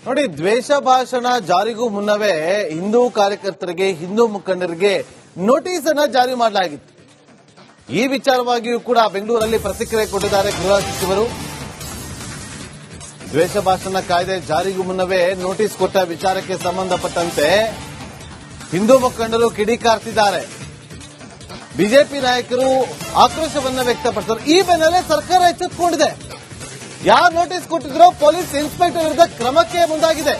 ನೋಡಿ, ದ್ವೇಷ ಭಾಷಣ ಜಾರಿಗೂ ಮುನ್ನವೇ ಹಿಂದೂ ಕಾರ್ಯಕರ್ತರಿಗೆ, ಹಿಂದೂ ಮುಖಂಡರಿಗೆ ನೋಟಿಸ್ ಅನ್ನ ಜಾರಿ ಮಾಡಲಾಗಿತ್ತು. ಈ ವಿಚಾರವಾಗಿಯೂ ಕೂಡ ಬೆಂಗಳೂರಲ್ಲಿ ಪ್ರತಿಕ್ರಿಯೆ ಕೊಟ್ಟಿದ್ದಾರೆ ಗೃಹ ಸಚಿವರು. ದ್ವೇಷ ಭಾಷಣ ಕಾಯ್ದೆ ಜಾರಿಗೂ ಮುನ್ನವೇ ನೋಟಿಸ್ ಕೊಟ್ಟ ವಿಚಾರಕ್ಕೆ ಸಂಬಂಧಪಟ್ಟಂತೆ ಹಿಂದೂ ಮುಖಂಡರು ಕಿಡಿಕಾರ್ತಿದ್ದಾರೆ. ಬಿಜೆಪಿ ನಾಯಕರು ಆಕ್ರೋಶವನ್ನ ವ್ಯಕ್ತಪಡಿಸಿದರು. ಈ ಬೆನ್ನಲ್ಲೇ ಸರ್ಕಾರ ಎಚ್ಚೆತ್ತುಕೊಂಡಿದೆ. ಯಾರು ನೋಟಿಸ್ ಕೊಟ್ಟಿದ್ರೋ ಪೊಲೀಸ್ ಇನ್ಸ್ಪೆಕ್ಟರ್ ವಿರುದ್ಧ ಕ್ರಮಕ್ಕೆ ಮುಂದಾಗಿದೆ.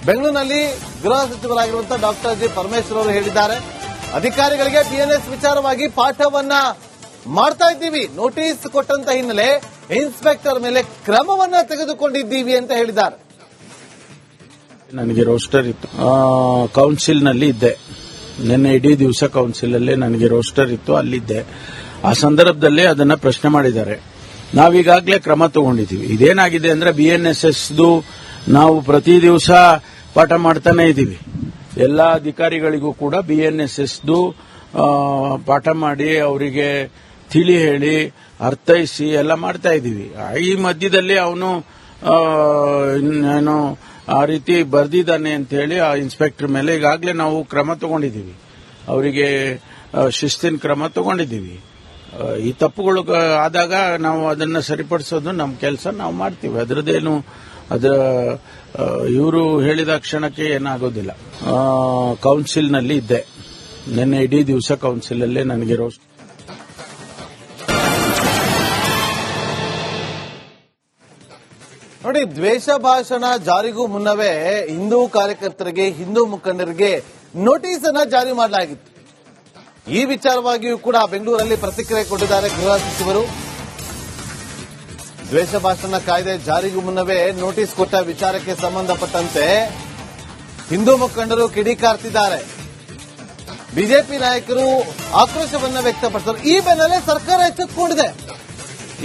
ಬೆಂಗಳೂರಿನಲ್ಲಿ ಗೃಹ ಸಚಿವರಾಗಿರುವಂತಹ ಡಾಕ್ಟರ್ ಜಿ ಪರಮೇಶ್ವರ್ ಅವರು ಹೇಳಿದ್ದಾರೆ, ಅಧಿಕಾರಿಗಳಿಗೆ ಬಿಎನ್ಎಸ್ ವಿಚಾರವಾಗಿ ಪಾಠವನ್ನ ಮಾಡ್ತಾ ಇದ್ದೀವಿ. ನೋಟಿಸ್ ಕೊಟ್ಟಂತ ಹಿನ್ನೆಲೆ ಇನ್ಸ್ಪೆಕ್ಟರ್ ಮೇಲೆ ಕ್ರಮವನ್ನ ತೆಗೆದುಕೊಂಡಿದ್ದೀವಿ ಅಂತ ಹೇಳಿದ್ದಾರೆ. ನನಗೆ ರೋಸ್ಟರ್ ಇತ್ತು, ಕೌನ್ಸಿಲ್ ನಲ್ಲಿ ಇದ್ದೆ. ನಿನ್ನೆ ಇಡೀ ದಿವಸ ಕೌನ್ಸಿಲ್ ಅಲ್ಲೇ ನನಗೆ ರೋಸ್ಟರ್ ಇತ್ತು, ಅಲ್ಲಿದ್ದೆ. ಆ ಸಂದರ್ಭದಲ್ಲಿ ಅದನ್ನ ಪ್ರಶ್ನೆ ಮಾಡಿದ್ದಾರೆ. ನಾವೀಗಾಗಲೇ ಕ್ರಮ ತಗೊಂಡಿದ್ದೀವಿ. ಇದೇನಾಗಿದೆ ಅಂದ್ರೆ ಬಿಎನ್ಎಸ್ಎಸ್ ನಾವು ಪ್ರತಿ ದಿವಸ ಪಾಠ ಮಾಡ್ತಾನೆ ಇದ್ದೀವಿ. ಎಲ್ಲಾ ಅಧಿಕಾರಿಗಳಿಗೂ ಕೂಡ ಬಿಎನ್ಎಸ್ಎಸ್ ಪಾಠ ಮಾಡಿ ಅವರಿಗೆ ತಿಳಿ ಹೇಳಿ ಅರ್ಥೈಸಿ ಎಲ್ಲ ಮಾಡ್ತಾ ಇದ್ದೀವಿ. ಈ ಮಧ್ಯದಲ್ಲಿ ಅವನು ಏನು ಆ ರೀತಿ ಬರ್ದಿದ್ದಾನೆ ಅಂತ ಹೇಳಿ ಆ ಇನ್ಸ್ಪೆಕ್ಟರ್ ಮೇಲೆ ಈಗಾಗಲೇ ನಾವು ಕ್ರಮ ತಗೊಂಡಿದ್ದೀವಿ. ಅವರಿಗೆ ಶಿಸ್ತಿನ ಕ್ರಮ ತಗೊಂಡಿದ್ದೀವಿ. ಈ ತಪ್ಪುಗಳು ಆದಾಗ ನಾವು ಅದನ್ನ ಸರಿಪಡಿಸೋದು ನಮ್ಮ ಕೆಲಸ, ನಾವು ಮಾಡ್ತೀವಿ. ಅದರದ್ದೇನು ಇವರು ಹೇಳಿದ ಕ್ಷಣಕ್ಕೆ ಏನಾಗೋದಿಲ್ಲ. ಕೌನ್ಸಿಲ್ ನಲ್ಲಿ ಇದ್ದೆ. ನಿನ್ನೆ ಇಡೀ ದಿವಸ ಕೌನ್ಸಿಲ್ ಅಲ್ಲೇ ನನಗೆ ರೋಸ್ಟ್. ನೋಡಿ, ದ್ವೇಷ ಭಾಷಣ ಜಾರಿಗೂ ಮುನ್ನವೇ ಹಿಂದೂ ಕಾರ್ಯಕರ್ತರಿಗೆ, ಹಿಂದೂ ಮುಖಂಡರಿಗೆ ನೋಟಿಸ್ ಅನ್ನ ಜಾರಿ ಮಾಡಲಾಗಿತ್ತು. ಈ ವಿಚಾರವಾಗಿಯೂ ಕೂಡ ಬೆಂಗಳೂರಲ್ಲಿ ಪ್ರತಿಕ್ರಿಯೆ ಕೊಟ್ಟಿದ್ದಾರೆ ಗೃಹ ಸಚಿವರು. ದ್ವೇಷ ಭಾಷಣ ಕಾಯ್ದೆ ಜಾರಿಗೂ ಮುನ್ನವೇ ನೋಟಿಸ್ ಕೊಟ್ಟ ವಿಚಾರಕ್ಕೆ ಸಂಬಂಧಪಟ್ಟಂತೆ ಹಿಂದೂ ಮುಖಂಡರು ಕಿಡಿಕಾರ್ತಿದ್ದಾರೆ. ಬಿಜೆಪಿ ನಾಯಕರು ಆಕ್ರೋಶವನ್ನ ವ್ಯಕ್ತಪಡಿಸಿದರು. ಈ ಬೆನ್ನಲ್ಲೇ ಸರ್ಕಾರ ಎಚ್ಚೆತ್ತುಕೊಂಡಿದೆ.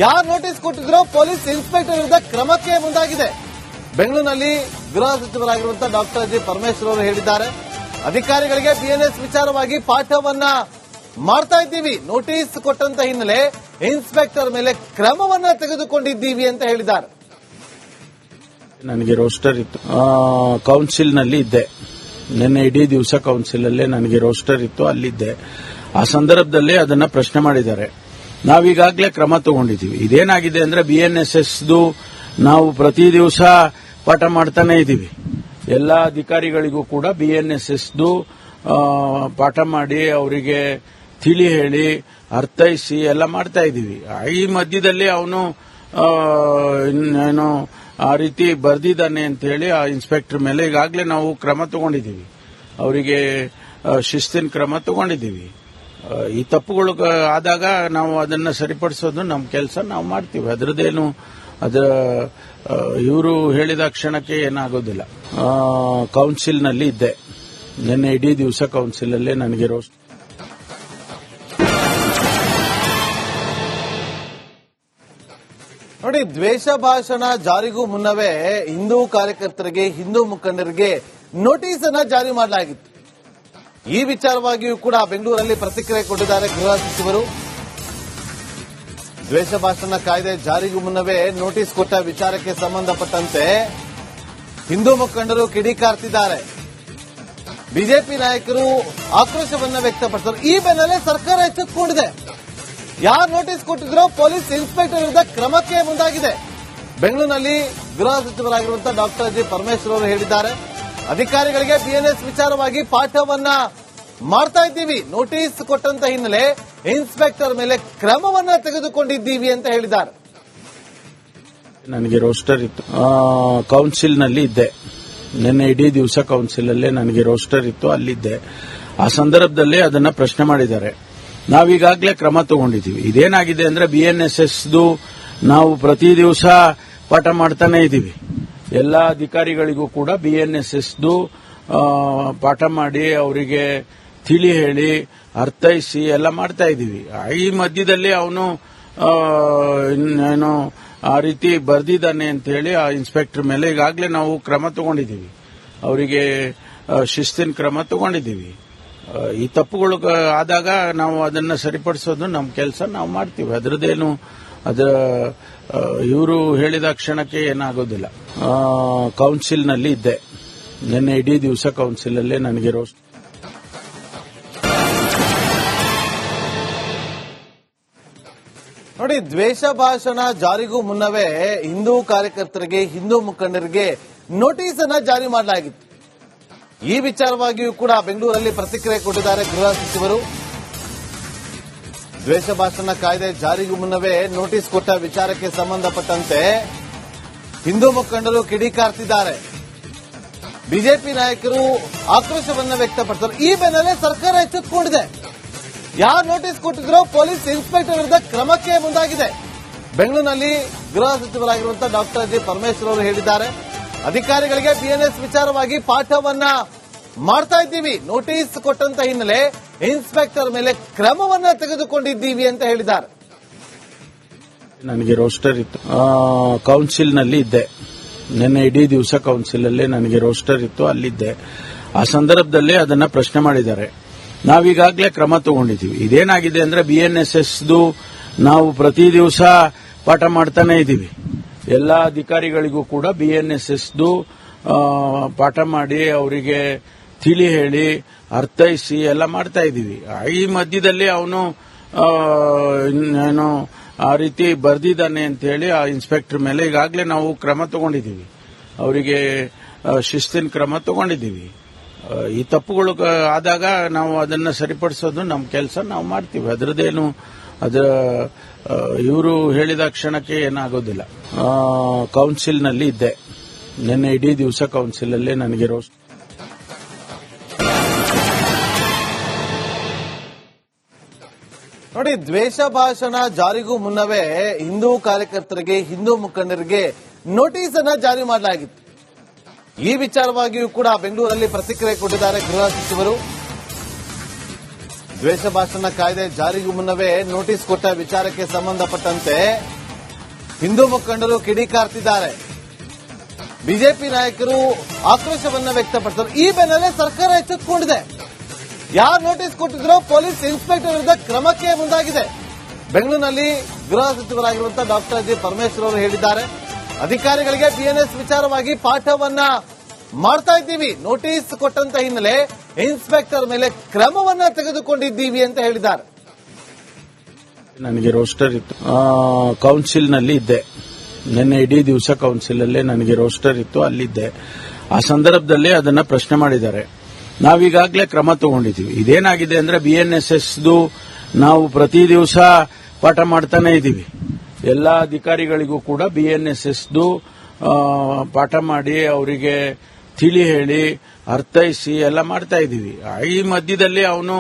ಯಾರು ನೋಟಿಸ್ ಕೊಟ್ಟಿದ್ರೋ ಪೊಲೀಸ್ ಇನ್ಸ್ಪೆಕ್ಟರ್ ವಿರುದ್ಧ ಕ್ರಮಕ್ಕೆ ಮುಂದಾಗಿದೆ. ಬೆಂಗಳೂರಿನಲ್ಲಿ ಗೃಹ ಸಚಿವರಾಗಿರುವಂತಹ ಡಾಕ್ಟರ್ ಜಿ ಪರಮೇಶ್ವರ್ ಅವರು ಹೇಳಿದ್ದಾರೆ, ಅಧಿಕಾರಿಗಳಿಗೆ ಬಿಎನ್ಎಸ್ ವಿಚಾರವಾಗಿ ಪಾಠವನ್ನ ಮಾಡ್ತಾ ಇದ್ದೀವಿ. ನೋಟಿಸ್ ಕೊಟ್ಟಂತ ಹಿನ್ನೆಲೆ ಇನ್ಸ್ಪೆಕ್ಟರ್ ಮೇಲೆ ಕ್ರಮವನ್ನ ತೆಗೆದುಕೊಂಡಿದ್ದೀವಿ ಅಂತ ಹೇಳಿದ್ದಾರೆ. ನನಗೆ ರೋಸ್ಟರ್ ಇತ್ತು, ಕೌನ್ಸಿಲ್ ನಲ್ಲಿ ಇದ್ದೆ. ನಿನ್ನೆ ಇಡೀ ದಿವಸ ಕೌನ್ಸಿಲ್ ಅಲ್ಲೇ ನನಗೆ ರೋಸ್ಟರ್ ಇತ್ತು, ಅಲ್ಲಿದ್ದೆ. ಆ ಸಂದರ್ಭದಲ್ಲಿ ಅದನ್ನ ಪ್ರಶ್ನೆ ಮಾಡಿದ್ದಾರೆ. ನಾವೀಗಾಗಲೇ ಕ್ರಮ ತಗೊಂಡಿದ್ದೀವಿ. ಇದೇನಾಗಿದೆ ಅಂದ್ರೆ ಬಿಎನ್ಎಸ್ಎಸ್ ನಾವು ಪ್ರತಿ ದಿವಸ ಪಾಠ ಮಾಡ್ತಾನೆ ಇದ್ದೀವಿ. ಎಲ್ಲಾ ಅಧಿಕಾರಿಗಳಿಗೂ ಕೂಡ ಬಿಎನ್ಎಸ್ಎಸ್ ಪಾಠ ಮಾಡಿ ಅವರಿಗೆ ತಿಳಿ ಹೇಳಿ ಅರ್ಥೈಸಿ ಎಲ್ಲ ಮಾಡ್ತಾ ಇದ್ದೀವಿ. ಈ ಮಧ್ಯದಲ್ಲಿ ಅವನು ಏನು ಆ ರೀತಿ ಬರ್ದಿದ್ದಾನೆ ಅಂತ ಹೇಳಿ ಆ ಇನ್ಸ್ಪೆಕ್ಟರ್ ಮೇಲೆ ಈಗಾಗಲೇ ನಾವು ಕ್ರಮ ತಗೊಂಡಿದ್ದೀವಿ. ಅವರಿಗೆ ಶಿಸ್ತಿನ ಕ್ರಮ ತಗೊಂಡಿದ್ದೀವಿ. ಈ ತಪ್ಪುಗಳು ಆದಾಗ ನಾವು ಅದನ್ನ ಸರಿಪಡಿಸೋದು ನಮ್ಮ ಕೆಲಸ, ನಾವು ಮಾಡ್ತೀವಿ. ಅದರದ್ದೇನು ಇವರು ಹೇಳಿದ ಕ್ಷಣಕ್ಕೆ ಏನಾಗೋದಿಲ್ಲ. ಕೌನ್ಸಿಲ್ ನಲ್ಲಿ ಇದ್ದೆ. ನಿನ್ನೆ ಇಡೀ ದಿವಸ ಕೌನ್ಸಿಲ್ ಅಲ್ಲೇ ನನಗೆ ರೋಸ್ಟ್. ನೋಡಿ, ದ್ವೇಷ ಭಾಷಣ ಜಾರಿಗೂ ಮುನ್ನವೇ ಹಿಂದೂ ಕಾರ್ಯಕರ್ತರಿಗೆ, ಹಿಂದೂ ಮುಖಂಡರಿಗೆ ನೋಟಿಸ್ ಅನ್ನ ಜಾರಿ ಮಾಡಲಾಗಿತ್ತು. ಈ ವಿಚಾರವಾಗಿಯೂ ಕೂಡ ಬೆಂಗಳೂರಲ್ಲಿ ಪ್ರತಿಕ್ರಿಯೆ ಕೊಟ್ಟಿದ್ದಾರೆ ಗೃಹ ಸಚಿವರು. ದ್ವೇಷ ಭಾಷಣ ಕಾಯ್ದೆ ಜಾರಿಗೂ ಮುನ್ನವೇ ನೋಟಿಸ್ ಕೊಟ್ಟ ವಿಚಾರಕ್ಕೆ ಸಂಬಂಧಪಟ್ಟಂತೆ ಹಿಂದೂ ಮುಖಂಡರು ಕಿಡಿಕಾರ್ತಿದ್ದಾರೆ. ಬಿಜೆಪಿ ನಾಯಕರು ಆಕ್ರೋಶವನ್ನ ವ್ಯಕ್ತಪಡಿಸಿದರು. ಈ ಬೆನ್ನಲ್ಲೇ ಸರ್ಕಾರ ಎಚ್ಚೆತ್ತುಕೊಂಡಿದೆ. ಯಾರು ನೋಟಿಸ್ ಕೊಟ್ಟಿದ್ರೋ ಪೊಲೀಸ್ ಇನ್ಸ್ಪೆಕ್ಟರ್ ವಿರುದ್ಧ ಕ್ರಮಕ್ಕೆ ಮುಂದಾಗಿದೆ. ಬೆಂಗಳೂರಿನಲ್ಲಿ ಗೃಹ ಸಚಿವರಾಗಿರುವಂತಹ ಡಾಕ್ಟರ್ ಜಿ ಪರಮೇಶ್ವರ್ ಅವರು ಹೇಳಿದ್ದಾರೆ, ಅಧಿಕಾರಿಗಳಿಗೆ ಬಿಎನ್ಎಸ್ ವಿಚಾರವಾಗಿ ಪಾಠವನ್ನ ಮಾಡ್ತಾ ಇದ್ದೀವಿ. ನೋಟಿಸ್ ಕೊಟ್ಟಂತ ಹಿನ್ನೆಲೆ ಇನ್ಸ್ಪೆಕ್ಟರ್ ಮೇಲೆ ಕ್ರಮವನ್ನ ತೆಗೆದುಕೊಂಡಿದ್ದೀವಿ ಅಂತ ಹೇಳಿದ್ದಾರೆ. ನನಗೆ ರೋಸ್ಟರ್ ಇತ್ತು, ಕೌನ್ಸಿಲ್ ನಲ್ಲಿ ಇದ್ದೆ. ನಿನ್ನೆ ಇಡೀ ದಿವಸ ಕೌನ್ಸಿಲ್ ಅಲ್ಲೇ ನನಗೆ ರೋಸ್ಟರ್ ಇತ್ತು, ಅಲ್ಲಿದ್ದೆ. ಆ ಸಂದರ್ಭದಲ್ಲಿ ಅದನ್ನ ಪ್ರಶ್ನೆ ಮಾಡಿದ್ದಾರೆ. ನಾವೀಗಾಗಲೇ ಕ್ರಮ ತಗೊಂಡಿದ್ದೀವಿ. ಇದೇನಾಗಿದೆ ಅಂದ್ರೆ ಬಿಎನ್ಎಸ್ಎಸ್ ನಾವು ಪ್ರತಿ ದಿವಸ ಪಾಠ ಮಾಡ್ತಾನೆ ಇದ್ದೀವಿ. ಎಲ್ಲಾ ಅಧಿಕಾರಿಗಳಿಗೂ ಕೂಡ ಬಿಎನ್ಎಸ್ಎಸ್ ಪಾಠ ಮಾಡಿ ಅವರಿಗೆ ತಿಳಿ ಹೇಳಿ ಅರ್ಥೈಸಿ ಎಲ್ಲ ಮಾಡ್ತಾ ಇದ್ದೀವಿ. ಈ ಮಧ್ಯದಲ್ಲಿ ಅವನು ಏನು ಆ ರೀತಿ ಬರ್ದಿದ್ದಾನೆ ಅಂತ ಹೇಳಿ ಆ ಇನ್ಸ್ಪೆಕ್ಟರ್ ಮೇಲೆ ಈಗಾಗಲೇ ನಾವು ಕ್ರಮ ತಗೊಂಡಿದ್ದೀವಿ. ಅವರಿಗೆ ಶಿಸ್ತಿನ ಕ್ರಮ ತಗೊಂಡಿದ್ದೀವಿ. ಈ ತಪ್ಪುಗಳು ಆದಾಗ ನಾವು ಅದನ್ನ ಸರಿಪಡಿಸೋದು ನಮ್ಮ ಕೆಲಸ, ನಾವು ಮಾಡ್ತೀವಿ. ಅದರದ್ದೇನು ಅದರ ಇವರು ಹೇಳಿದ ಕ್ಷಣಕ್ಕೆ ಏನಾಗೋದಿಲ್ಲ. ಕೌನ್ಸಿಲ್ನಲ್ಲಿ ಇದ್ದೆ, ನಿನ್ನೆ ಇಡೀ ದಿವಸ ಕೌನ್ಸಿಲಲ್ಲೇ ನನಗೆ ರೋಸ್ಟ್. ನೋಡಿ, ದ್ವೇಷ ಭಾಷಣ ಜಾರಿಗೂ ಮುನ್ನವೇ ಹಿಂದೂ ಕಾರ್ಯಕರ್ತರಿಗೆ, ಹಿಂದೂ ಮುಖಂಡರಿಗೆ ನೋಟಿಸ್ ಅನ್ನ ಜಾರಿ ಮಾಡಲಾಗಿತ್ತು. ಈ ವಿಚಾರವಾಗಿಯೂ ಕೂಡ ಬೆಂಗಳೂರಲ್ಲಿ ಪ್ರತಿಕ್ರಿಯೆ ಕೊಟ್ಟಿದ್ದಾರೆ ಗೃಹ ಸಚಿವರು. ದ್ವೇಷ ಭಾಷಣ ಕಾಯ್ದೆ ಜಾರಿಗೂ ಮುನ್ನವೇ ನೋಟಿಸ್ ಕೊಟ್ಟ ವಿಚಾರಕ್ಕೆ ಸಂಬಂಧಪಟ್ಟಂತೆ ಹಿಂದೂ ಮುಖಂಡರು ಕಿಡಿಕಾರ್ತಿದ್ದಾರೆ. ಬಿಜೆಪಿ ನಾಯಕರು ಆಕ್ರೋಶವನ್ನ ವ್ಯಕ್ತಪಡಿಸಿದರು. ಈ ಬೆನ್ನಲ್ಲೇ ಸರ್ಕಾರ ಎಚ್ಚೆತ್ತುಕೊಂಡಿದೆ. ಯಾರು ನೋಟಿಸ್ ಕೊಟ್ಟಿದ್ರೋ ಪೊಲೀಸ್ ಇನ್ಸ್ಪೆಕ್ಟರ್ ವಿರುದ್ಧ ಕ್ರಮಕ್ಕೆ ಮುಂದಾಗಿದೆ. ಬೆಂಗಳೂರಿನಲ್ಲಿ ಗೃಹ ಸಚಿವರಾಗಿರುವಂತಹ ಡಾಕ್ಟರ್ ಜಿ ಪರಮೇಶ್ವರ್ ಅವರು ಹೇಳಿದ್ದಾರೆ, ಅಧಿಕಾರಿಗಳಿಗೆ ಬಿಎನ್ಎಸ್ ವಿಚಾರವಾಗಿ ಪಾಠವನ್ನ ಮಾಡ್ತಾ ಇದ್ದೀವಿ. ನೋಟಿಸ್ ಕೊಟ್ಟಂತ ಹಿನ್ನೆಲೆ ಇನ್ಸ್ಪೆಕ್ಟರ್ ಮೇಲೆ ಕ್ರಮವನ್ನ ತೆಗೆದುಕೊಂಡಿದ್ದೀವಿ ಅಂತ ಹೇಳಿದ್ದಾರೆ. ನನಗೆ ರೋಸ್ಟರ್ ಇತ್ತು, ಕೌನ್ಸಿಲ್ನಲ್ಲಿ ಇದ್ದೆ. ನಿನ್ನೆ ಇಡೀ ದಿವಸ ಕೌನ್ಸಿಲಲ್ಲೇ ನನಗೆ ರೋಸ್ಟರ್ ಇತ್ತು, ಅಲ್ಲಿದ್ದೆ. ಆ ಸಂದರ್ಭದಲ್ಲಿ ಅದನ್ನ ಪ್ರಶ್ನೆ ಮಾಡಿದ್ದಾರೆ. ನಾವೀಗಾಗಲೇ ಕ್ರಮ ತಗೊಂಡಿದ್ದೀವಿ. ಇದೇನಾಗಿದೆ ಅಂದ್ರೆ ಬಿಎನ್ಎಸ್ಎಸ್ದು ನಾವು ಪ್ರತಿ ದಿವಸ ಪಾಠ ಮಾಡ್ತಾನೆ ಇದ್ದೀವಿ. ಎಲ್ಲ ಅಧಿಕಾರಿಗಳಿಗೂ ಕೂಡ ಬಿಎನ್ಎಸ್ಎಸ್ದು ಪಾಠ ಮಾಡಿ ಅವರಿಗೆ ತಿಳಿ ಹೇಳಿ ಅರ್ಥೈಸಿ ಎಲ್ಲ ಮಾಡ್ತಾ ಇದ್ದೀವಿ. ಈ ಮಧ್ಯದಲ್ಲಿ ಅವನು ಏನೋ ಆ ರೀತಿ ಬರ್ದಿದ್ದಾನೆ ಅಂತ ಹೇಳಿ ಆ ಇನ್ಸ್ಪೆಕ್ಟರ್ ಮೇಲೆ ಈಗಾಗಲೇ ನಾವು ಕ್ರಮ ತಗೊಂಡಿದ್ದೀವಿ. ಅವರಿಗೆ ಶಿಸ್ತಿನ ಕ್ರಮ ತಗೊಂಡಿದ್ದೀವಿ. ಈ ತಪ್ಪುಗಳು ಆದಾಗ ನಾವು ಅದನ್ನ ಸರಿಪಡಿಸೋದು ನಮ್ಮ ಕೆಲಸ, ನಾವು ಮಾಡ್ತೀವಿ. ಅದರದ್ದೇನು ಇವರು ಹೇಳಿದ ಕ್ಷಣಕ್ಕೆ ಏನಾಗೋದಿಲ್ಲ. ಕೌನ್ಸಿಲ್ನಲ್ಲಿ ಇದ್ದೆ, ನಿನ್ನೆ ಇಡೀ ದಿವಸ ಕೌನ್ಸಿಲಲ್ಲೇ ನನಗೆ ರೋಸ್ಟ್. ನೋಡಿ, ದ್ವೇಷ ಭಾಷಣ ಜಾರಿಗೂ ಮುನ್ನವೇ ಹಿಂದೂ ಕಾರ್ಯಕರ್ತರಿಗೆ, ಹಿಂದೂ ಮುಖಂಡರಿಗೆ ನೋಟಿಸ್ ಅನ್ನ ಜಾರಿ ಮಾಡಲಾಗಿತ್ತು. ಈ ವಿಚಾರವಾಗಿಯೂ ಕೂಡ ಬೆಂಗಳೂರಲ್ಲಿ ಪ್ರತಿಕ್ರಿಯೆ ಕೊಟ್ಟಿದ್ದಾರೆ ಗೃಹ ಸಚಿವರು. ದ್ವೇಷ ಭಾಷಣ ಕಾಯ್ದೆ ಜಾರಿಗೂ ಮುನ್ನವೇ ನೋಟಿಸ್ ಕೊಟ್ಟ ವಿಚಾರಕ್ಕೆ ಸಂಬಂಧಪಟ್ಟಂತೆ ಹಿಂದೂ ಮುಖಂಡರು ಕಿಡಿಕಾರ್ತಿದ್ದಾರೆ. ಬಿಜೆಪಿ ನಾಯಕರು ಆಕ್ರೋಶವನ್ನ ವ್ಯಕ್ತಪಡಿಸಿದರು. ಈ ಬೆನ್ನಲ್ಲೇ ಸರ್ಕಾರ ಎಚ್ಚೆತ್ತುಕೊಂಡಿದೆ. ಯಾರು ನೋಟಿಸ್ ಕೊಟ್ಟಿದ್ರೋ ಪೊಲೀಸ್ ಇನ್ಸ್ಪೆಕ್ಟರ್ ವಿರುದ್ಧ ಕ್ರಮಕ್ಕೆ ಮುಂದಾಗಿದೆ. ಬೆಂಗಳೂರಿನಲ್ಲಿ ಗೃಹ ಸಚಿವರಾಗಿರುವಂತಹ ಡಾಕ್ಟರ್ ಜಿ ಪರಮೇಶ್ವರ್ ಅವರು ಹೇಳಿದ್ದಾರೆ, ಅಧಿಕಾರಿಗಳಿಗೆ ಬಿಎನ್ಎಸ್ ವಿಚಾರವಾಗಿ ಪಾಠವನ್ನ ಮಾಡ್ತಾ ಇದ್ದೀವಿ. ನೋಟಿಸ್ ಕೊಟ್ಟಂತ ಹಿನ್ನೆಲೆ ಇನ್ಸ್ಪೆಕ್ಟರ್ ಮೇಲೆ ಕ್ರಮವನ್ನ ತೆಗೆದುಕೊಂಡಿದ್ದೀವಿ ಅಂತ ಹೇಳಿದ್ದಾರೆ. ನನಗೆ ರೋಸ್ಟರ್ ಇತ್ತು, ಕೌನ್ಸಿಲ್ನಲ್ಲಿ ಇದ್ದೆ. ನಿನ್ನೆ ಇಡೀ ದಿವಸ ಕೌನ್ಸಿಲಲ್ಲೇ ನನಗೆ ರೋಸ್ಟರ್ ಇತ್ತು, ಅಲ್ಲಿದ್ದೆ. ಆ ಸಂದರ್ಭದಲ್ಲಿ ಅದನ್ನ ಪ್ರಶ್ನೆ ಮಾಡಿದ್ದಾರೆ. ನಾವೀಗಾಗಲೇ ಕ್ರಮ ತಗೊಂಡಿದ್ದೀವಿ. ಇದೇನಾಗಿದೆ ಅಂದ್ರೆ ಬಿಎನ್ಎಸ್ಎಸ್ದು ನಾವು ಪ್ರತಿ ದಿವಸ ಪಾಠ ಮಾಡ್ತಾನೆ ಇದ್ದೀವಿ. ಎಲ್ಲ ಅಧಿಕಾರಿಗಳಿಗೂ ಕೂಡ ಬಿಎನ್ಎಸ್ಎಸ್ದು ಪಾಠ ಮಾಡಿ ಅವರಿಗೆ ತಿಳಿ ಹೇಳಿ ಅರ್ಥೈಸಿ ಎಲ್ಲ ಮಾಡ್ತಾ ಇದ್ದೀವಿ. ಈ ಮಧ್ಯದಲ್ಲಿ ಅವನು